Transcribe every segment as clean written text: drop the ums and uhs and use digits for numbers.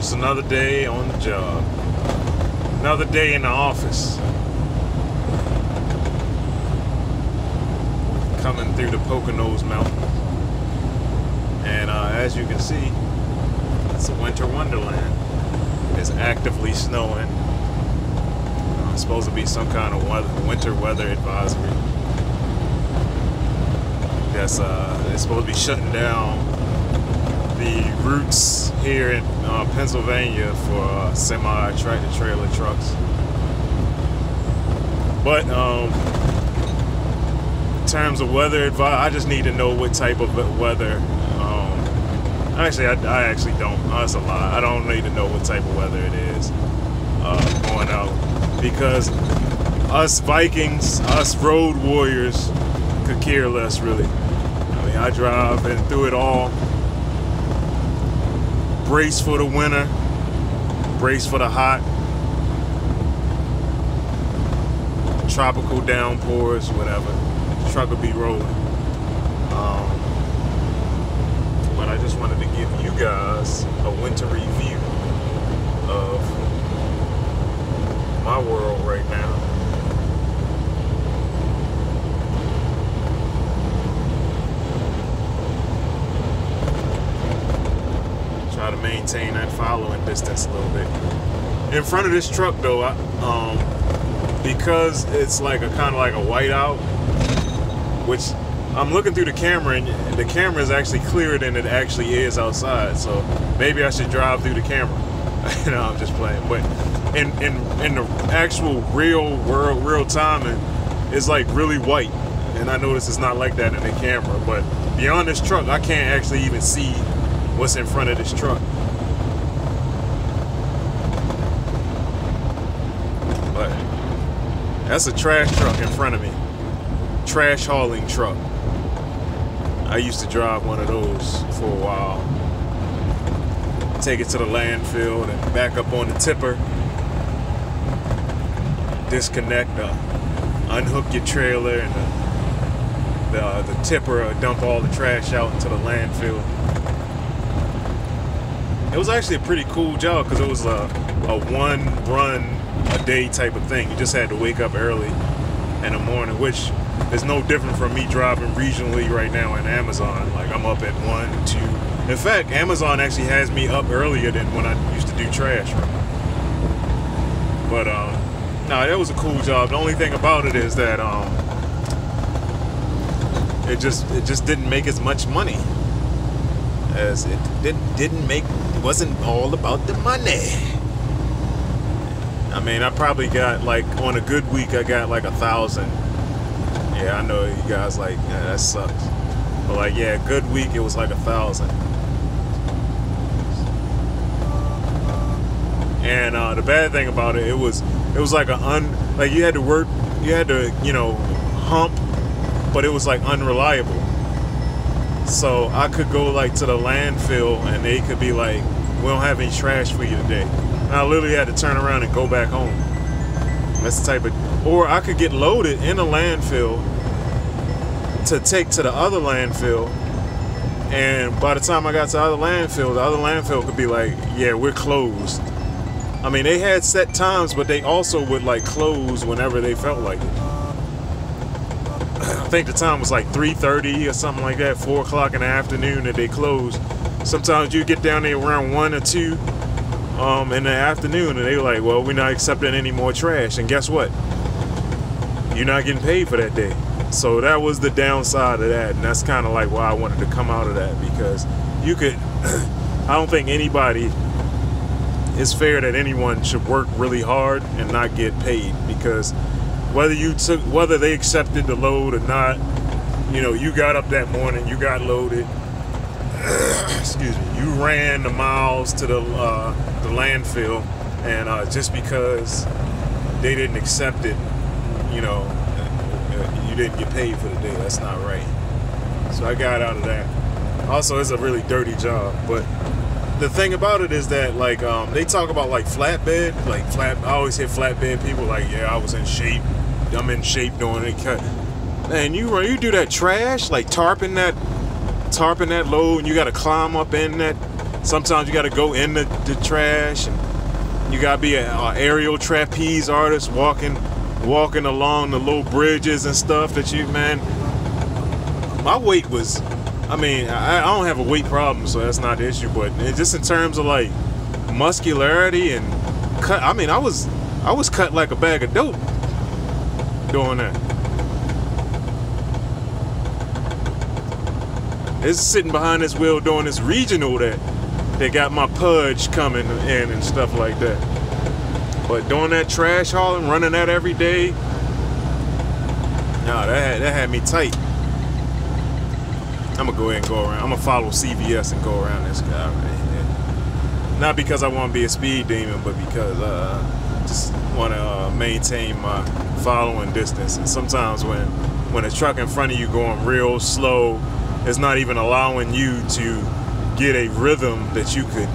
Just another day on the job. Another day in the office. Coming through the Poconos mountain. And as you can see, it's a winter wonderland. It's actively snowing. It's supposed to be some kind of winter weather advisory. That's it's supposed to be shutting down the routes here in Pennsylvania for semi-tractor trailer trucks. But in terms of weather advice, I just need to know what type of weather. Actually, I actually don't. That's a lie. I don't need to know what type of weather it is going out, because us Vikings, us road warriors, could care less, really. I mean, I drive and through it all. Brace for the winter, brace for the hot, tropical downpours, whatever. The truck will be rolling. But I just wanted to give you guys a wintry view of my world right now. Try to maintain that following distance a little bit. In front of this truck, though, because it's like a kind of like a whiteout, which I'm looking through the camera, and the camera is actually clearer than it actually is outside. So maybe I should drive through the camera. No, I'm just playing. But in the actual real timing, it's like really white, and I notice it's not like that in the camera. But beyond this truck, I can't actually even see what's in front of this truck. But that's a trash truck in front of me. Trash hauling truck. I used to drive one of those for a while. Take it to the landfill and back up on the tipper. Disconnect, unhook your trailer, and the tipper dump all the trash out into the landfill. It was actually a pretty cool job because it was a one run a day type of thing. You just had to wake up early in the morning, which is no different from me driving regionally right now in Amazon. Like, I'm up at 1, 2. In fact, Amazon actually has me up earlier than when I used to do trash. But no, that was a cool job. The only thing about it is that it just didn't make as much money. As it wasn't all about the money. I mean, I probably got, like, on a good week, I got like 1,000. Yeah, I know you guys like, yeah, that sucks. But like, yeah, good week, it was like 1,000. And the bad thing about it, it was like like you had to work, you had to, hump, but it was like unreliable. So I could go like to the landfill and they could be like, we don't have any trash for you today. And I literally had to turn around and go back home. That's the type of, or I could get loaded in a landfill to take to the other landfill. And by the time I got to the other landfill could be like, yeah, we're closed. I mean, they had set times, but they also would like close whenever they felt like it. I think the time was like 3:30 or something like that, 4 o'clock in the afternoon that they closed. Sometimes you get down there around 1 or 2 in the afternoon, and they were like, well, we're not accepting any more trash. And guess what? You're not getting paid for that day. So that was the downside of that, and that's kind of like why I wanted to come out of that, because you could, I don't think anybody, it's fair that anyone should work really hard and not get paid, because whether they accepted the load or not, you got up that morning, you got loaded, excuse me, you ran the miles to the landfill, and just because they didn't accept it, you didn't get paid for the day. That's not right. So I got out of that. Also, it's a really dirty job, but the thing about it is that, like, they talk about like flatbed, I always hear flatbed people like, yeah, I was in shape. I'm in shape doing it. And you do that trash, like tarping that load, and you got to climb up in that sometimes you got to go in the trash, and you got to be an aerial trapeze artist walking along the little bridges and stuff that you, man. My weight was, I mean, I don't have a weight problem, so that's not the issue, but just in terms of like muscularity and cut, I mean, I was cut like a bag of dope doing that. It's sitting behind this wheel doing this regional that they got my pudge coming in and stuff like that. But doing that trash hauling, running that every day, nah, that had me tight. I'm gonna go ahead and go around. I'm gonna follow CVS and go around this guy right here. Not because I want to be a speed demon, but because I just want to maintain my following distance. And sometimes when a truck in front of you going real slow, it's not even allowing you to get a rhythm that you could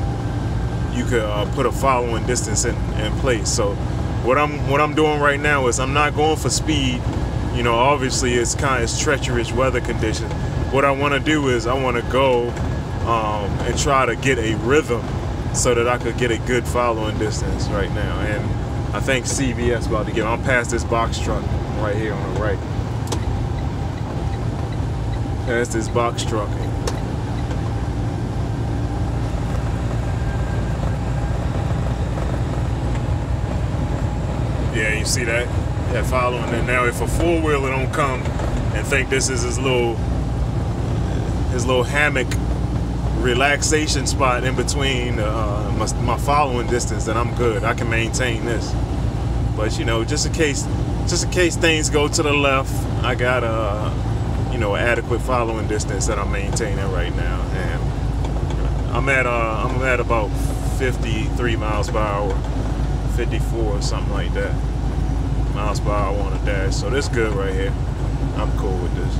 put a following distance in place. So what I'm doing right now is I'm not going for speed. You know, obviously it's treacherous weather conditions. What I want to do is I want to go and try to get a rhythm so that I could get a good following distance right now. And I think CVS about to get. I'm past this box truck right here on the right. Past this box truck. Yeah, you see that following. And now if a four-wheeler don't come and think this is his little hammock relaxation spot in between my following distance, then I'm good. I can maintain this. But you know, just in case things go to the left, I got adequate following distance that I'm maintaining right now, and I'm at about 53 miles per hour, 54 or something like that miles per hour on the dash. So this good right here. I'm cool with this.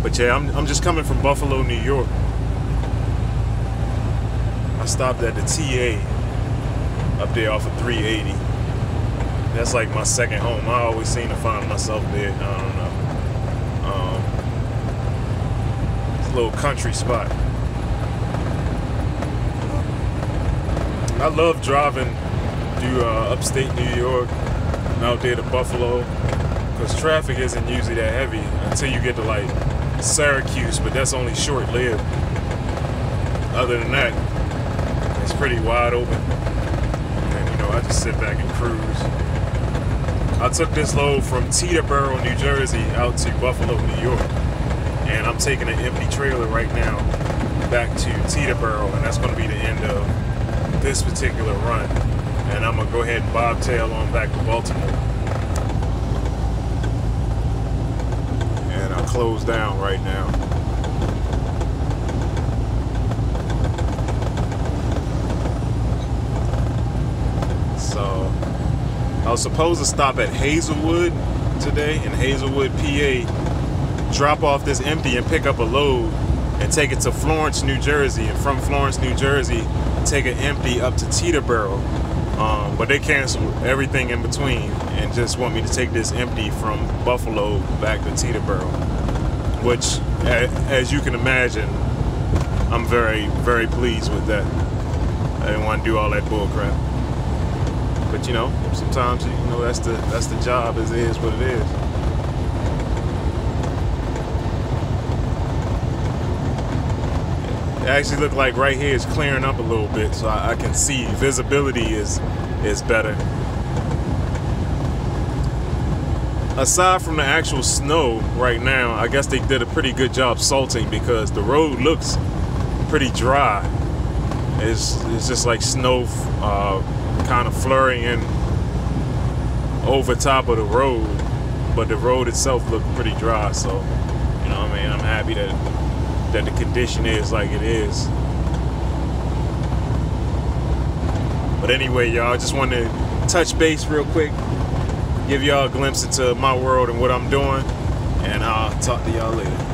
But yeah, I'm just coming from Buffalo, New York. I stopped at the TA up there off of 380. That's like my second home. I always seem to find myself there. I don't know. It's a little country spot. I love driving through upstate New York and out there to Buffalo, because traffic isn't usually that heavy until you get to like Syracuse, but that's only short-lived. Other than that, it's pretty wide open. And you know, I just sit back and cruise. I took this load from Teterboro, New Jersey out to Buffalo, New York, and I'm taking an empty trailer right now back to Teterboro, and that's going to be the end of this particular run. And I'm going to go ahead and bobtail on back to Baltimore. And I'll close down right now. So I was supposed to stop at Hazelwood today in Hazelwood, PA, drop off this empty and pick up a load and take it to Florence, New Jersey, and from Florence, New Jersey, take it empty up to Teterboro. But they canceled everything in between and just want me to take this empty from Buffalo back to Teterboro, which, as you can imagine, I'm very, very pleased with that. I didn't want to do all that bull crap. But you know, sometimes that's the job. As it is what it is. It actually looked like right here is clearing up a little bit, so I can see visibility is better. Aside from the actual snow right now, I guess they did a pretty good job salting, because the road looks pretty dry. It's just like snow kind of flurrying over top of the road, but the road itself looked pretty dry. So, you know, I mean, I'm happy that the condition is like it is. But anyway, y'all, I just wanted to touch base real quick, give y'all a glimpse into my world and what I'm doing, and I'll talk to y'all later.